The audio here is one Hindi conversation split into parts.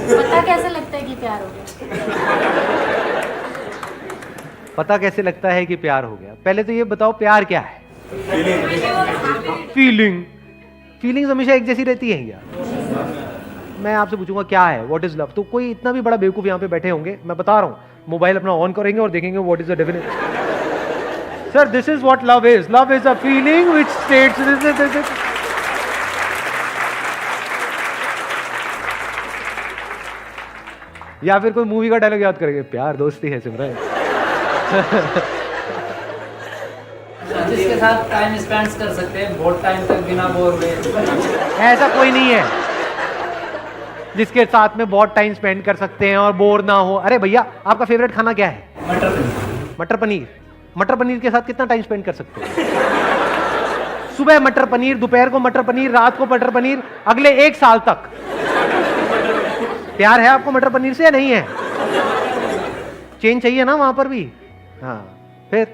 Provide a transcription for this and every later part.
पता कैसे लगता है कि प्यार हो गया? पता कैसे लगता है कि प्यार हो गया? पहले तो ये बताओ प्यार क्या है? फीलिंग। फीलिंग्स हमेशा एक जैसी रहती है क्या? मैं आपसे पूछूंगा क्या है, व्हाट इज लव, तो कोई इतना भी बड़ा बेवकूफ यहाँ पे बैठे होंगे, मैं बता रहा हूँ, मोबाइल अपना ऑन करेंगे और देखेंगे what is the definition. Sir this is what love is. Love is a feeling which states या फिर कोई मूवी का डायलॉग याद करेंगे, प्यार दोस्ती है सिमरन। जिसके साथ टाइम स्पेंड कर सकते हैं बहुत टाइम तक बिना बोर हुए। ऐसा कोई नहीं है जिसके साथ में बहुत टाइम स्पेंड कर सकते हैं और बोर ना हो। अरे भैया आपका फेवरेट खाना क्या है? मटर पनीर। मटर पनीर। मटर पनीर के साथ कितना टाइम स्पेंड कर सकते हैं? सुबह मटर पनीर, दोपहर को मटर पनीर, रात को मटर पनीर, अगले 1 साल तक। प्यार है आपको मटर पनीर से या नहीं है? चेंज चाहिए ना वहां पर भी। हाँ, फिर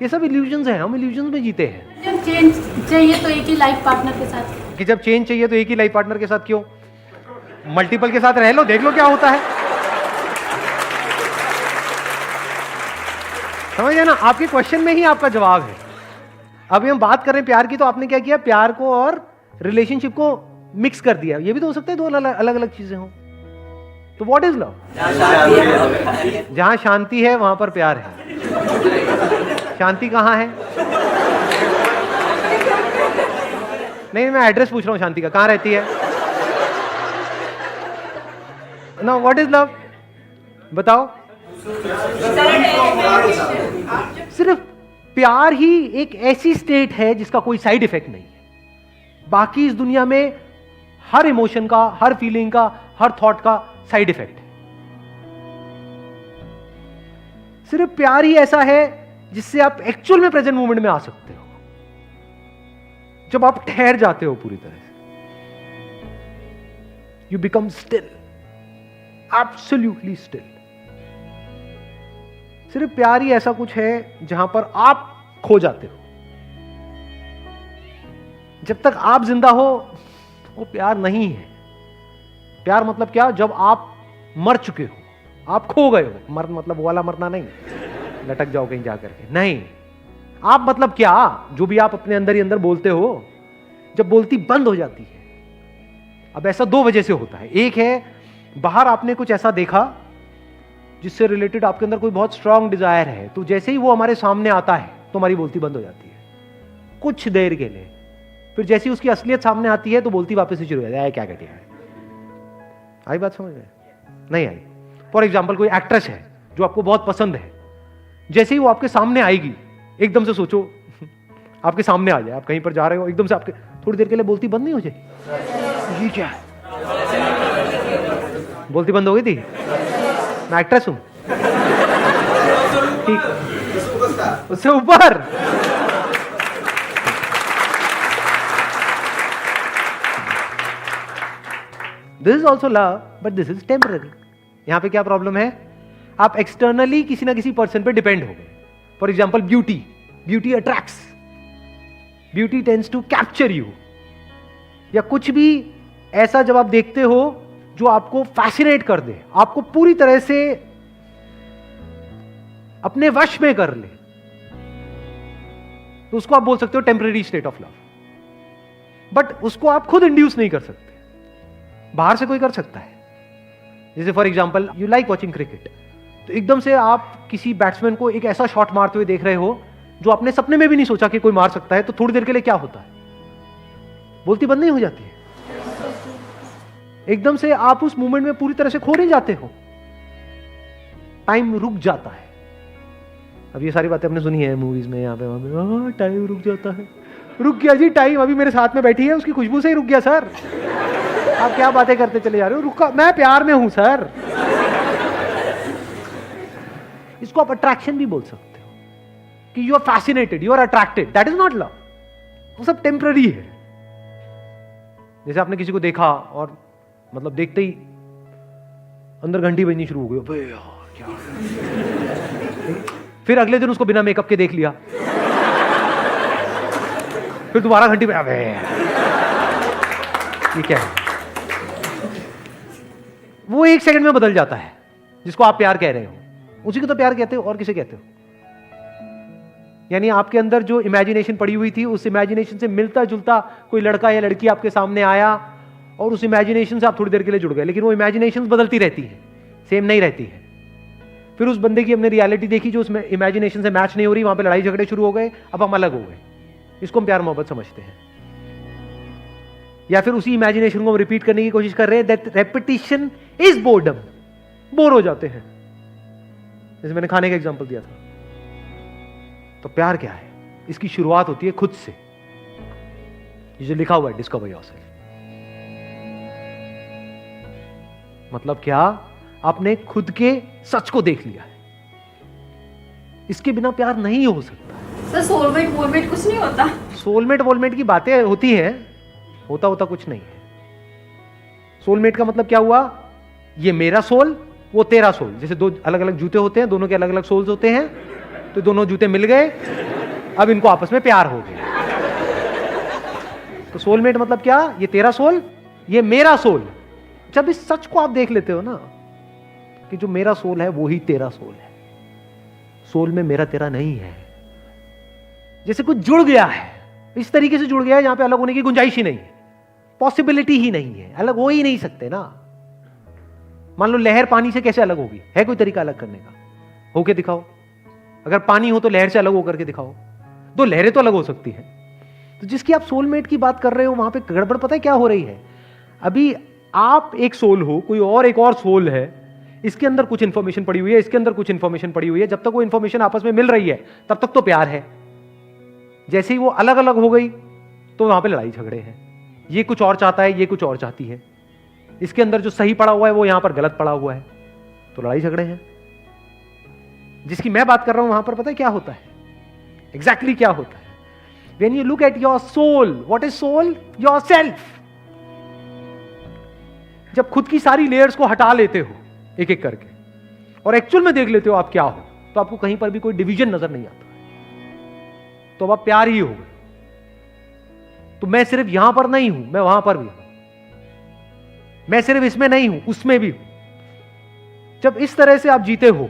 ये सब इल्यूजन्स हैं, हम इल्यूजन्स में जीते हैं। जब चेंज चाहिए तो एक ही लाइफ पार्टनर के साथ। कि जब चेंज चाहिए तो एक ही लाइफ पार्टनर के साथ क्यों? मल्टीपल के साथ रह लो, देख लो क्या होता है। समझे ना? आपके क्वेश्चन में ही आपका जवाब है। अभी हम बात कर रहे हैं प्यार की, तो आपने क्या किया, प्यार को और रिलेशनशिप को मिक्स कर दिया। ये भी तो हो सकता है दो अलग अलग चीजें हों। तो व्हाट इज लव? जहां शांति है वहां पर प्यार है। शांति कहां है? नहीं, मैं एड्रेस पूछ रहा हूं शांति का, कहां रहती है ना? व्हाट इज लव बताओ? सिर्फ प्यार ही एक ऐसी स्टेट है जिसका कोई साइड इफेक्ट नहीं है। बाकी इस दुनिया में हर इमोशन का, हर फीलिंग का, हर थॉट का साइड इफेक्ट है। सिर्फ प्यार ही ऐसा है जिससे आप एक्चुअल में प्रेजेंट मोमेंट में आ सकते हो, जब आप ठहर जाते हो पूरी तरह से। You become still, absolutely still. सिर्फ प्यार ही ऐसा कुछ है जहां पर आप खो जाते हो। जब तक आप जिंदा हो वो प्यार नहीं है। प्यार मतलब क्या? जब आप मर चुके हो, आप खो गए हो। मर मतलब वो वाला मरना नहीं, लटक जाओ कहीं जाकर के, नहीं। आप मतलब क्या? जो भी आप अपने अंदर ही अंदर बोलते हो, जब बोलती बंद हो जाती है। अब ऐसा 2 वजह से होता है। एक है बाहर आपने कुछ ऐसा देखा जिससे रिलेटेड आपके अंदर कोई बहुत स्ट्रांग डिजायर है, तो जैसे ही वो हमारे सामने आता है तो हमारी बोलती बंद हो जाती है कुछ देर के लिए। फिर जैसी उसकी असलियत सामने आती है तो बोलती वापस से शुरू हो जाती है। क्या कहती है? आई बात समझ में? नहीं आई? फॉर एग्जाम्पल कोई एक्ट्रेस है जो आपको बहुत पसंद है, जैसे ही वो आपके सामने आएगी, एकदम से सोचो आपके सामने आ जाए, आप कहीं पर जा रहे हो, एकदम से आपके थोड़ी देर के लिए बोलती बंद नहीं हो जाए? ये क्या है? बोलती बंद हो गई थी? मैं एक्ट्रेस हूं, ठीक, उससे ऊपर। This is also love but this is temporary. यहां पे क्या प्रॉब्लम है? आप एक्सटर्नली किसी ना किसी पर्सन पे डिपेंड हो गए। For example beauty. Beauty attracts, beauty tends to capture you. या कुछ भी ऐसा जब आप देखते हो जो आपको फैसिनेट कर दे, आपको पूरी तरह से अपने वश में कर ले, तो उसको आप बोल सकते हो temporary state of love. But उसको आप खुद इंड्यूस नहीं कर सकते, बाहर से कोई कर सकता है। जैसे for example you like watching cricket, तो एकदम से आप किसी बैट्समैन को एक ऐसा शॉट मारते हुए देख रहे हो जो आपने सपने में भी नहीं सोचा कि कोई मार सकता है, तो थोड़ी देर के लिए क्या होता है? बोलती बंद नहीं हो जाती है? एकदम से आप उस मोमेंट में पूरी तरह से खो नहीं जाते हो, टाइम रुक जाता है। अब ये सारी बातें हमने सुनी है मूवीज में, यहाँ पे वहां पे, टाइम रुक जाता है। रुक गया जी टाइम, अभी मेरे साथ में बैठी है, उसकी खुशबू से ही रुक गया सर। आप क्या बातें करते चले जा रहे हो? रुका, मैं प्यार में हूं सर। इसको आप अट्रैक्शन भी बोल सकते हो कि you are fascinated, you are attracted, that is not love. वो सब टेम्पररी है। जैसे आपने किसी को देखा और मतलब देखते ही अंदर घंटी बजनी शुरू हो गई, अबे यार क्या। फिर अगले दिन उसको बिना मेकअप के देख लिया, फिर दोबारा घंटी बजा, ये क्या है? वो 1 सेकंड में बदल जाता है, जिसको आप प्यार कह रहे हो, उसी को तो प्यार कहते हो, और किसे कहते हो? यानी आपके अंदर जो इमेजिनेशन पड़ी हुई थी, उस इमेजिनेशन से मिलता जुलता कोई लड़का या लड़की आपके सामने आया और उस इमेजिनेशन से आप थोड़ी देर के लिए जुड़ गए, लेकिन वो इमेजिनेशन बदलती रहती है, सेम नहीं रहती है। फिर उस बंदे की हमने रियलिटी देखी जो उसमें इमेजिनेशन से मैच नहीं हो रही, वहां पे लड़ाई झगड़े शुरू हो गए, अब हम अलग हो गए। इसको हम प्यार मोहब्बत समझते हैं। या फिर उसी इमेजिनेशन को हम रिपीट करने की कोशिश कर रहे हैं, that repetition is boredom, bore हो जाते हैं। जैसे मैंने खाने का एग्जांपल दिया था। तो प्यार क्या है? इसकी शुरुआत होती है खुद से। ये जो लिखा हुआ है डिस्कवर योरसेल्फ, मतलब क्या? आपने खुद के सच को देख लिया है। इसके बिना प्यार नहीं हो सकता। सर सोलमेट वोलमेट कुछ नहीं होता? सोलमेट वोलमेट की बातें होती हैं, होता कुछ नहीं है। सोलमेट का मतलब क्या हुआ? ये मेरा सोल, वो तेरा सोल। जैसे दो अलग अलग जूते होते हैं, दोनों के अलग अलग सोल्स होते हैं, तो दोनों जूते मिल गए, अब इनको आपस में प्यार हो गया। तो सोलमेट मतलब क्या? ये तेरा सोल, ये मेरा सोल। जब इस सच को आप देख लेते हो ना कि जो मेरा सोल है वो ही तेरा सोल है, सोल में मेरा तेरा नहीं है। जैसे कुछ जुड़ गया है, इस तरीके से जुड़ गया है जहां पे अलग होने की गुंजाइश ही नहीं है, पॉसिबिलिटी ही नहीं है, अलग हो ही नहीं सकते ना। मान लो लहर पानी से कैसे अलग होगी? है कोई तरीका अलग करने का? होके दिखाओ। अगर पानी हो तो लहर से अलग होकर के दिखाओ। दो लहरें तो अलग हो सकती हैं। तो जिसकी आप सोलमेट की बात कर रहे हो, वहां पे गड़बड़ पता है क्या हो रही है? अभी आप एक सोल हो, कोई और एक और सोल है, इसके अंदर कुछ इंफॉर्मेशन पड़ी हुई है, इसके अंदर कुछ इंफॉर्मेशन पड़ी हुई है। जब तक वो इंफॉर्मेशन आपस में मिल रही है तब तक तो प्यार है। जैसे ही वो अलग अलग हो गई तो वहां पे लड़ाई झगड़े हैं। ये कुछ और चाहता है, ये कुछ और चाहती है। इसके अंदर जो सही पड़ा हुआ है वो यहां पर गलत पड़ा हुआ है, तो लड़ाई झगड़े हैं। जिसकी मैं बात कर रहा हूं वहां पर पता है क्या होता है? एग्जैक्टली क्या होता है? When you look at your soul, what is soul? Yourself. जब खुद की सारी लेयर्स को हटा लेते हो एक एक करके और एक्चुअल में देख लेते हो आप क्या हो, तो आपको कहीं पर भी कोई डिवीजन नजर नहीं आता, तो अब आप प्यार ही हो गए। तो मैं सिर्फ यहां पर नहीं हूं, मैं वहां पर भी हूं। मैं सिर्फ इसमें नहीं हूं, उसमें भी हूं। जब इस तरह से आप जीते हो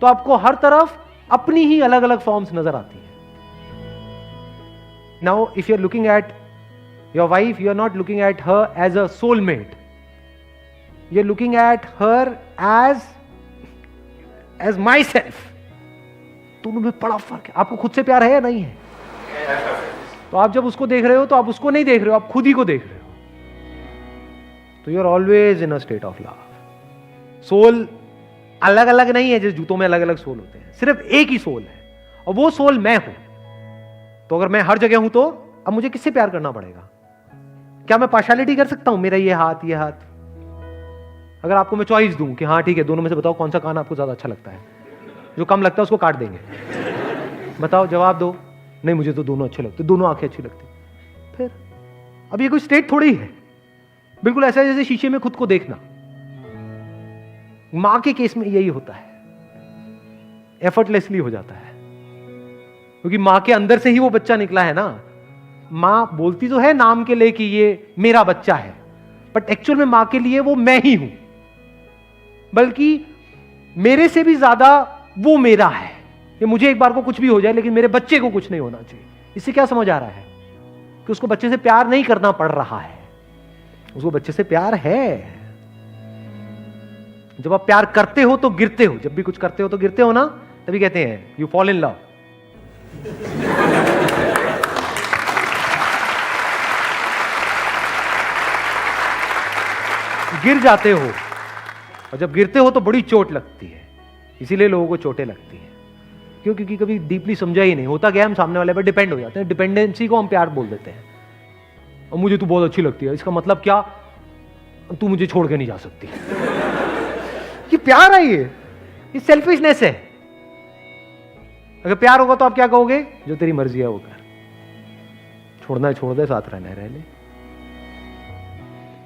तो आपको हर तरफ अपनी ही अलग अलग फॉर्म्स नजर आती है। Now, if you're looking at your wife, you're not looking at her as a soulmate. You're looking at her as myself. दोनों में बड़ा फर्क है। आपको खुद से प्यार है या नहीं है? तो आप जब उसको देख रहे हो तो आप उसको नहीं देख रहे हो, आप खुद ही को देख रहे हो। तो you're always in a state of love. Soul अलग अलग नहीं है, जैसे जूतों में अलग अलग सोल होते हैं, सिर्फ एक ही सोल है और वो सोल मैं हूं। तो अगर मैं हर जगह हूं तो अब मुझे किससे प्यार करना पड़ेगा? क्या मैं पार्शियलिटी कर सकता हूं? मेरा ये हाथ, ये हाथ। अगर आपको मैं चॉइस दूं कि हाँ ठीक है, दोनों में से बताओ कौन सा कान आपको ज्यादा अच्छा लगता है, जो कम लगता है उसको काट देंगे। बताओ, जवाब दो। नहीं, मुझे तो दोनों अच्छे लगते, दोनों आंखें अच्छी लगती। फिर अब ये कोई स्टेट थोड़ी है, बिल्कुल ऐसा है जैसे शीशे में खुद को देखना। मां के केस में यही होता है, एफर्टलेसली हो जाता है, क्योंकि मां के अंदर से ही वो बच्चा निकला है ना। मां बोलती तो है नाम के लिए कि ये मेरा बच्चा है, बट एक्चुअल में मां के लिए वो मैं ही हूं, बल्कि मेरे से भी ज्यादा वो मेरा है। कि मुझे एक बार को कुछ भी हो जाए लेकिन मेरे बच्चे को कुछ नहीं होना चाहिए। इससे क्या समझ आ रहा है? कि उसको बच्चे से प्यार नहीं करना पड़ रहा है, उसको बच्चे से प्यार है। जब आप प्यार करते हो तो गिरते हो, जब भी कुछ करते हो तो गिरते हो ना, तभी कहते हैं यू फॉल इन लव। गिर जाते हो, और जब गिरते हो तो बड़ी चोट लगती है। इसीलिए लोगों को चोटें लगती हैं। क्यों? क्योंकि कभी डीपली समझा ही नहीं होता। क्या हम सामने वाले पर डिपेंड हो जाते हैं, डिपेंडेंसी को हम प्यार बोल देते हैं। और मुझे तू बहुत अच्छी लगती है, इसका मतलब क्या? तू मुझे छोड़ के नहीं जा सकती। ये प्यार है? ये सेल्फिशनेस है। अगर प्यार होगा तो आप क्या कहोगे? जो तेरी मर्जी है वो कर, छोड़ना है छोड़ दे, साथ रहना है रह ले।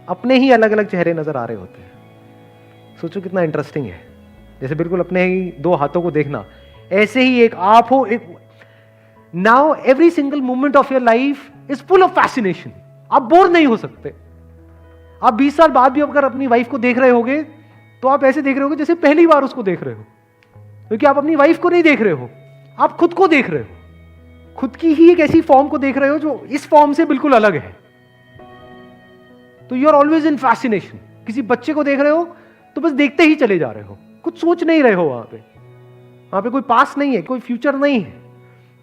अपने ही अलग अलग चेहरे नजर आ रहे होते हैं। सोचो कितना इंटरेस्टिंग है। जैसे बिल्कुल अपने ही दो हाथों को देखना, ऐसे ही एक आप हो, एक now every single moment of your life is full of fascination. आप बोर नहीं हो सकते। आप 20 साल बाद भी अगर अपनी वाइफ को देख रहे होगे तो आप ऐसे देख रहे हो जैसे पहली बार उसको देख रहे हो, क्योंकि आप अपनी वाइफ को नहीं देख रहे हो, आप खुद को देख रहे हो, खुद की ही एक ऐसी फॉर्म को देख रहे हो जो इस फॉर्म से बिल्कुल अलग है। तो you are always in fascination. किसी बच्चे को देख रहे हो तो बस देखते ही चले जा रहे हो, कुछ सोच नहीं रहे हो, वहां पे कोई पास नहीं है, कोई फ्यूचर नहीं है,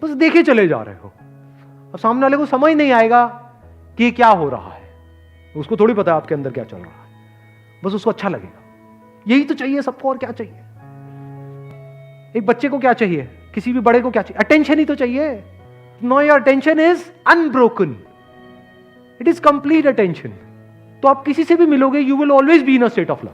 बस देखे चले जा रहे हो। अब सामने वाले को समझ नहीं आएगा कि ये क्या हो रहा है, उसको थोड़ी पता है आपके अंदर क्या चल रहा है, बस उसको अच्छा लगेगा। यही तो चाहिए सबको, और क्या चाहिए? एक बच्चे को क्या चाहिए, किसी भी बड़े को क्या चाहिए? अटेंशन ही तो चाहिए। No, your attention is unbroken, it is complete attention. तो आप किसी से भी मिलोगे, you will always be in a state of love.